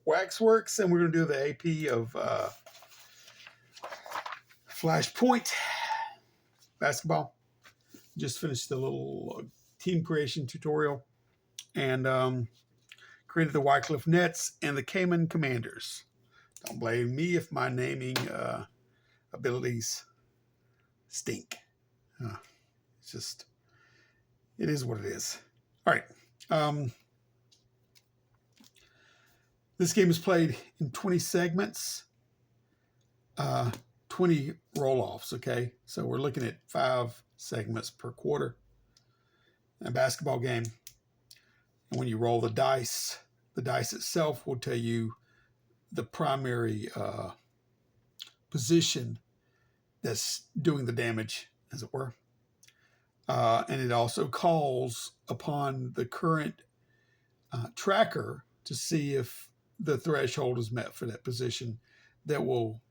Waxworks, and we're going to do the AP of Flashpoint Basketball. Just finished the little team creation tutorial and created the Wycliffe Nets and the Cayman Commanders. Don't blame me if my naming abilities stink. It's just, it is what it is. All right. This game is played in 20 segments, 20 roll-offs, okay? So we're looking at 5 segments per quarter in a basketball game. And when you roll the dice itself will tell you the primary position that's doing the damage, as it were. And it also calls upon the current tracker to see if the threshold is met for that position that will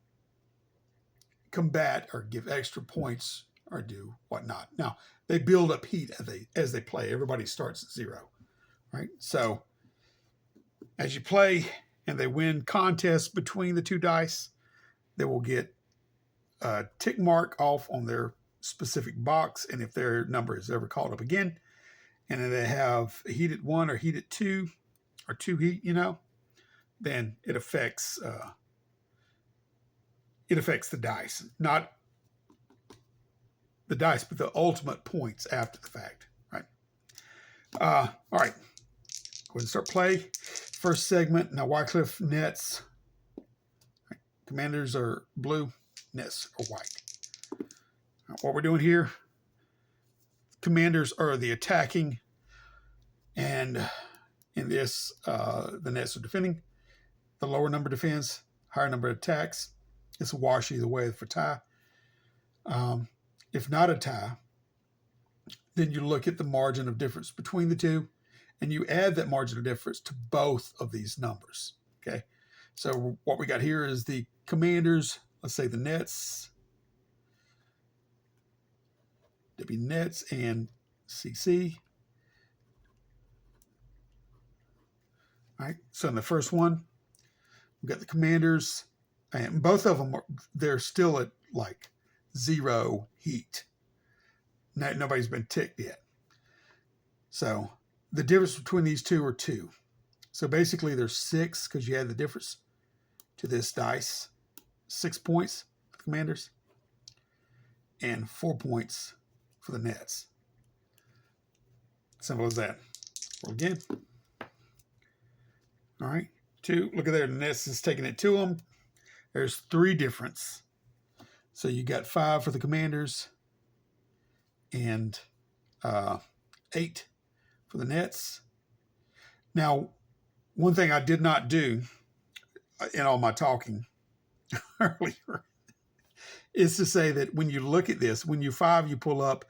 combat or give extra points or do whatnot. Now, they build up heat as they play. Everybody starts at 0, right? So as you play and they win contests between the 2 dice, they will get a tick mark off on their specific box, and if their number is ever called up again, and then they have a heat at 1 or heat at 2, or 2 heat, then it affects the dice, not the dice, but the ultimate points after the fact, right? All right, go ahead and start play. First segment. Now Wycliffe Nets. Right. Commanders are blue, Nets are white. What we're doing here, Commanders are the attacking, and in this, the Nets are defending. The lower number defends, higher number attacks. It's a wash either way for tie. If not a tie, then you look at the margin of difference between the two, and you add that margin of difference to both of these numbers, okay? So what we got here is the Commanders, let's say the Nets, W Nets and CC. All right, so in the first one, we've got the Commanders, and both of them, they're still at like 0 heat. Nobody's been ticked yet. So the difference between these two are 2. So basically there's 6 because you add the difference to this dice. 6 points for the Commanders and 4 points for the Nets. Simple as that. Roll again. All right. 2. Look at there. The Nets is taking it to them. There's 3 difference. So you got 5 for the Commanders and 8 for the Nets. Now, one thing I did not do in all my talking earlier is to say that when you look at this, when you 5, you pull up,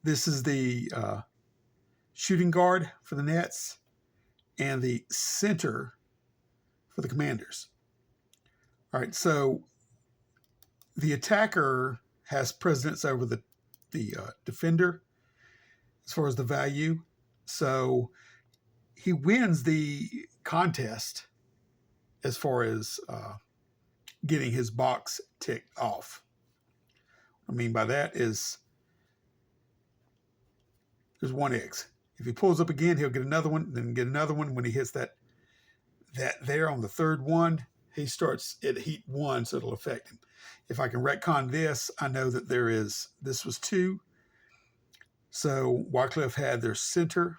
this is the shooting guard for the Nets and the center for the Commanders. All right, so the attacker has precedence over the defender as far as the value. So he wins the contest as far as getting his box ticked off. What I mean by that is there's 1 X. If he pulls up again, he'll get another one, then get another one. When he hits that there on the 3rd one, he starts at heat 1, so it'll affect him. If I can retcon this, I know that this was 2. So Wycliffe had their center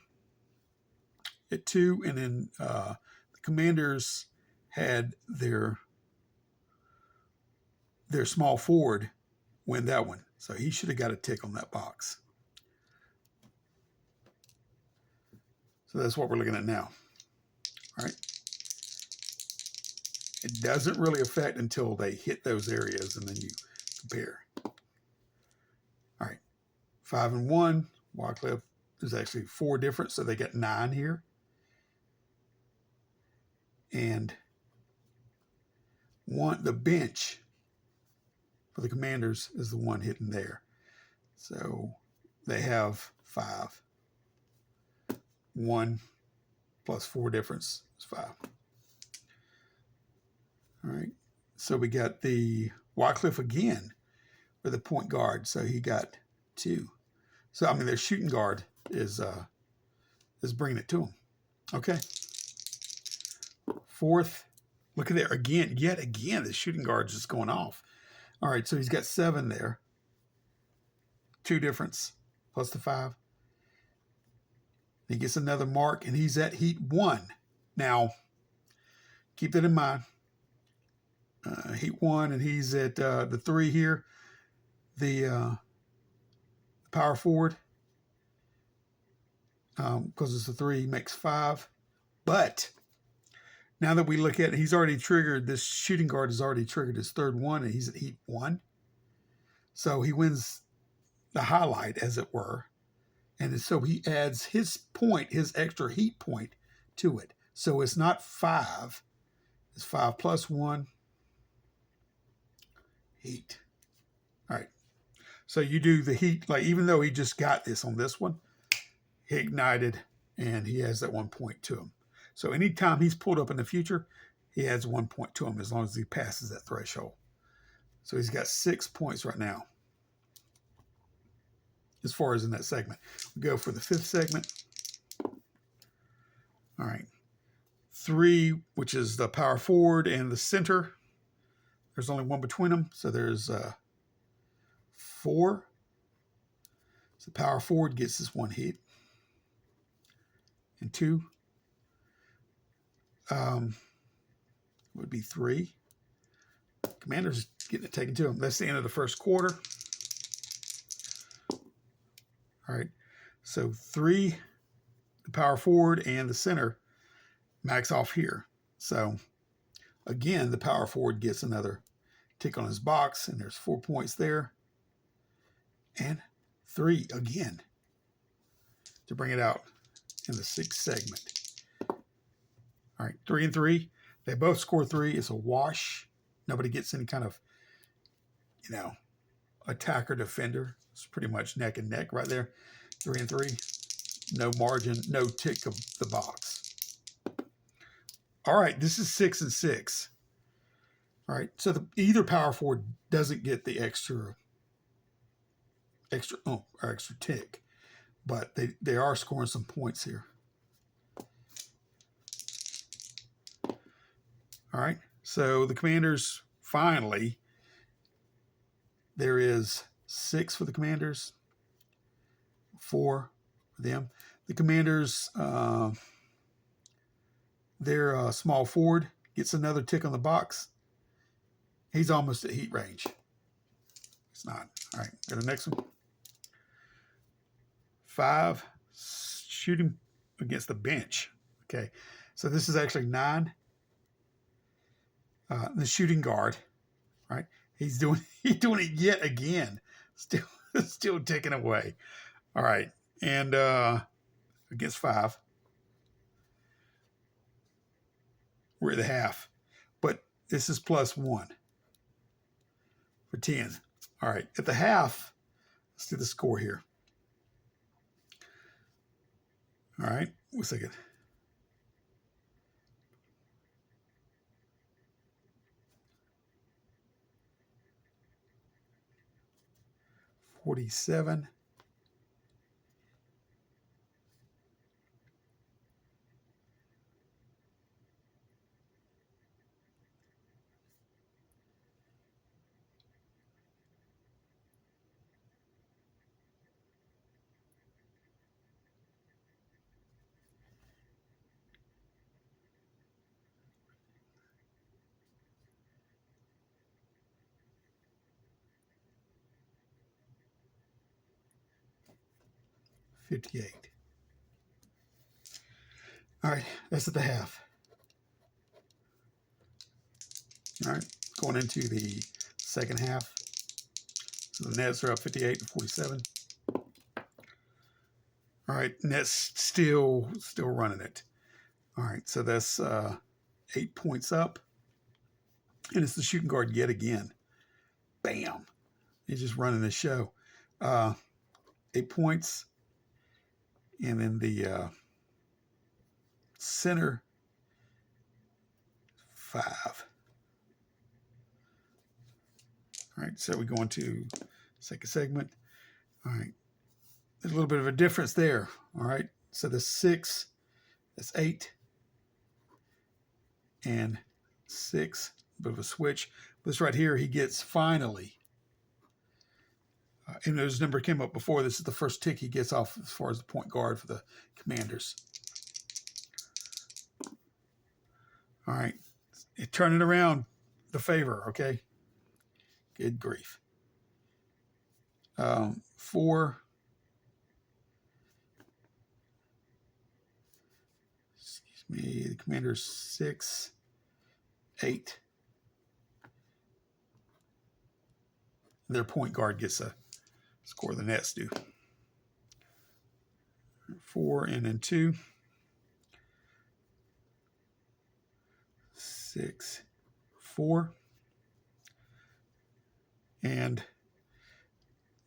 at 2, and then the Commanders had their small forward win that one. So he should have got a tick on that box. So that's what we're looking at now. All right. It doesn't really affect until they hit those areas, and then you compare. All right. 5 and 1. Wycliffe, there's actually 4 different, so they get 9 here. And the bench for the Commanders is the one hitting there. So they have 5. 1 plus 4 difference is 5. All right. So we got the Wycliffe again for the point guard. So he got 2. So I mean, their shooting guard is bringing it to him. Okay. 4th. Look at there again. Yet again, the shooting guard's just going off. All right. So he's got 7 there. 2 difference plus the 5. He gets another mark, and he's at heat 1. Now, keep that in mind. Heat 1, and he's at the 3 here. The power forward, because it's a 3, makes 5. But now that we look at it, he's already triggered, this shooting guard has already triggered his 3rd one, and he's at heat 1. So he wins the highlight, as it were. And so he adds his point, his extra heat point to it. So it's not 5. It's 5 plus 1 heat. All right. So you do the heat, like even though he just got this on this one, he ignited and he has that 1 point to him. So anytime he's pulled up in the future, he adds 1 point to him as long as he passes that threshold. So he's got 6 points right now as far as in that segment. We go for the 5th segment. All right. 3, which is the power forward and the center. There's only 1 between them. So there's 4. So the power forward gets this 1 heat. And 2 would be 3. Commander's getting it taken to him. That's the end of the first quarter. All right. So 3, the power forward and the center max off here. So again, the power forward gets another tick on his box, and there's 4 points there. And 3 again to bring it out in the 6th segment. All right, 3 and 3. They both score 3. It's a wash. Nobody gets any kind of, attacker defender. It's pretty much neck and neck right there. 3 and 3. No margin, no tick of the box. All right, this is 6 and 6. All right, so either power forward doesn't get the extra tick, but they are scoring some points here. All right, so the Commanders finally, there is 6 for the Commanders, 4 for them. The Commanders, their small forward gets another tick on the box. He's almost at heat range. It's not. All right, go to the next one. 5, shooting against the bench. Okay, so this is actually 9. The shooting guard, right? He's doing it yet again. Still taken away. All right, and against 5, we're at the half, but this is plus 1 for 10. All right, at the half, let's do the score here. All right, 1 second. $47. $58. All right, that's at the half. All right, going into the second half. So the Nets are up 58 to 47. All right, Nets still running it. All right, so that's 8 points up. And it's the shooting guard yet again. Bam. He's just running the show. 8 points. And then the center, 5. All right, so we go into second segment. All right, there's a little bit of a difference there. All right, so the 6, that's 8, and 6, bit of a switch. This right here, he gets finally. And his number came up before. This is the first tick he gets off as far as the point guard for the Commanders. All right, turn it around, the favor, okay? Good grief. 4. Excuse me. The Commanders 6, 8. Their point guard gets a score. The Nets do. 4 and then 2. 6, 4. And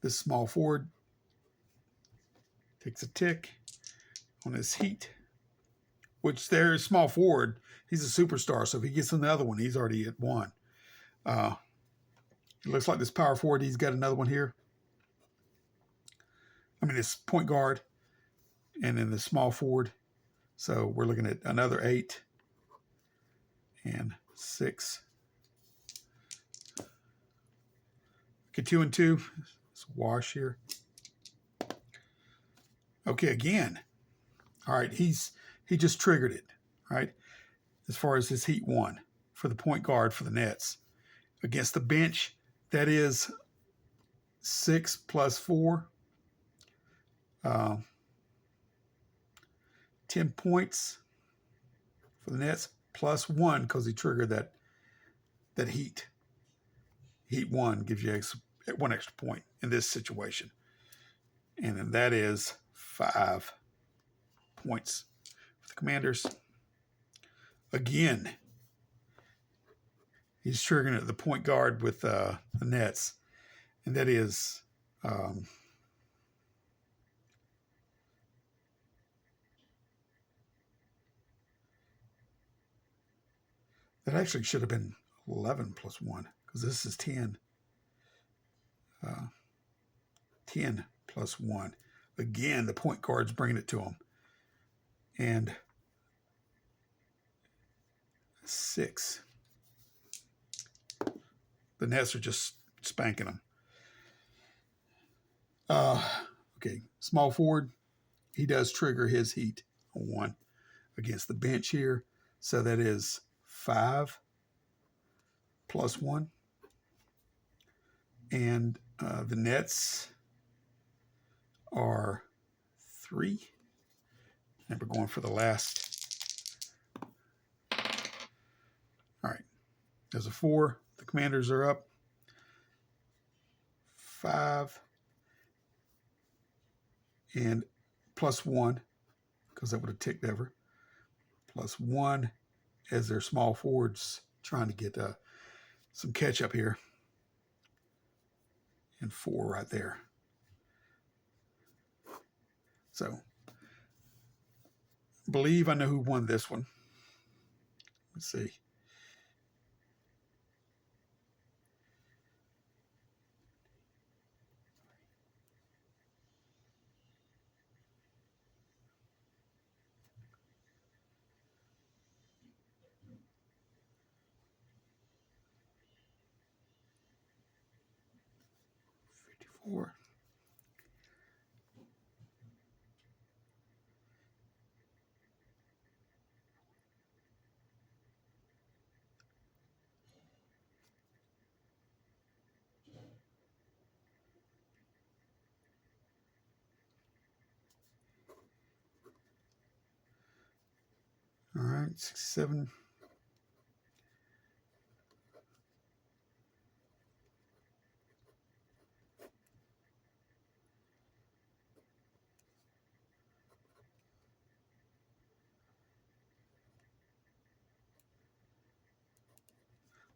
this small forward takes a tick on his heat, which there's small forward. He's a superstar, so if he gets another one, he's already at 1. It looks like this power forward, he's got another one here. I mean, this point guard, and then the small forward. So we're looking at another 8 and 6. Okay, 2 and 2. It's a wash here. Okay, again. All right, he just triggered it. All right, as far as his heat 1 for the point guard for the Nets against the bench, that is 6 plus 4. 10 points for the Nets plus 1 because he triggered that heat. Heat 1 gives you 1 extra point in this situation. And then that is 5 points for the Commanders. Again, he's triggering at the point guard with the Nets. And that is that actually should have been 11 plus 1 because this is 10. 10 plus 1. Again, the point guard's bringing it to him. And 6. The Nets are just spanking them. Okay, small forward. He does trigger his heat on 1 against the bench here. So that is 5 plus 1. And the Nets are 3. And we're going for the last. All right. There's a 4. The Commanders are up. 5. And plus 1, because that would have ticked over. Plus 1 as their small forwards trying to get some catch up here. And 4 right there. So, I believe I know who won this one. Let's see. Four. All right, 67.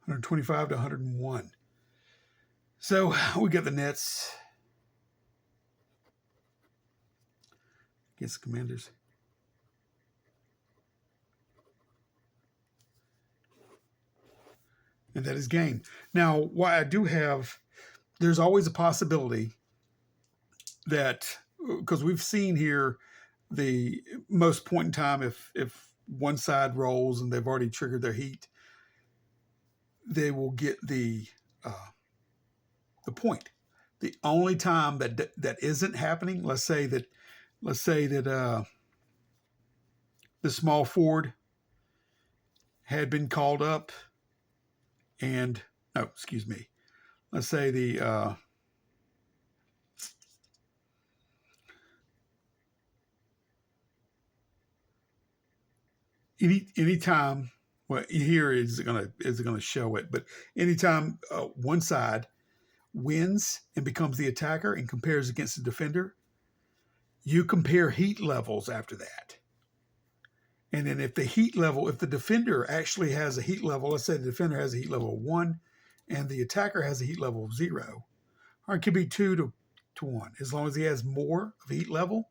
$125 to $101. So we got the Nets against the Commanders. And that is game. Now, why I do have there's always a possibility that, because we've seen here the most point in time, if one side rolls and they've already triggered their heat, they will get the point. The only time that isn't happening, let's say that the small forward had been called up, and no, excuse me, let's say the any time, well, here is gonna show it, but anytime one side wins and becomes the attacker and compares against the defender, you compare heat levels after that. And then if the defender actually has a heat level, let's say the defender has a heat level of 1 and the attacker has a heat level of 0, or it could be 2 to 1. As long as he has more of a heat level,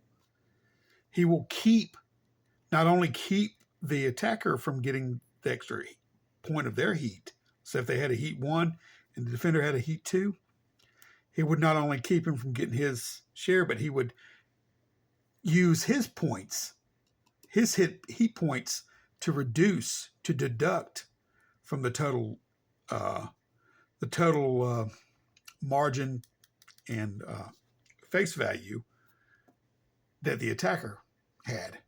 he will not only keep the attacker from getting the extra point of their heat. So if they had a heat 1 and the defender had a heat 2, he would not only keep him from getting his share, but he would use his points, his heat points, to deduct from the total margin and face value that the attacker had.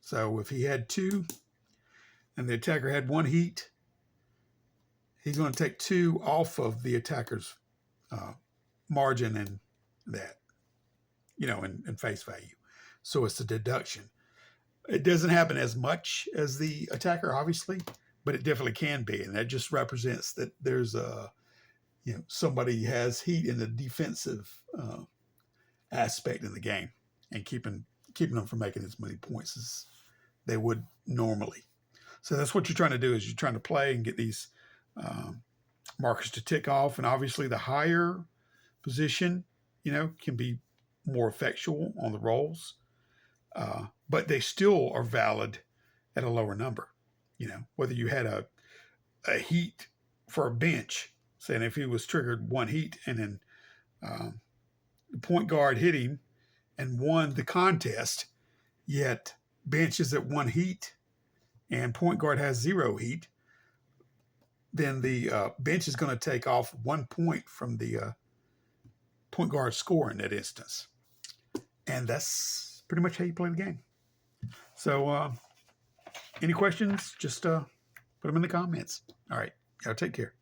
So if he had 2 and the attacker had 1 heat, he's going to take 2 off of the attacker's margin and that, and face value. So it's a deduction. It doesn't happen as much as the attacker, obviously, but it definitely can be. And that just represents that there's somebody has heat in the defensive aspect in the game and keeping them from making as many points as they would normally. So that's what you're trying to do, is you're trying to play and get these markers to tick off. And obviously the higher position, can be more effectual on the rolls. But they still are valid at a lower number. Whether you had a heat for a bench, saying if he was triggered 1 heat and then the point guard hit him and won the contest, yet bench is at 1 heat and point guard has 0 heat, then the bench is going to take off 1 point from the point guard score in that instance. And that's pretty much how you play the game. So any questions, just put them in the comments. All right. Y'all take care.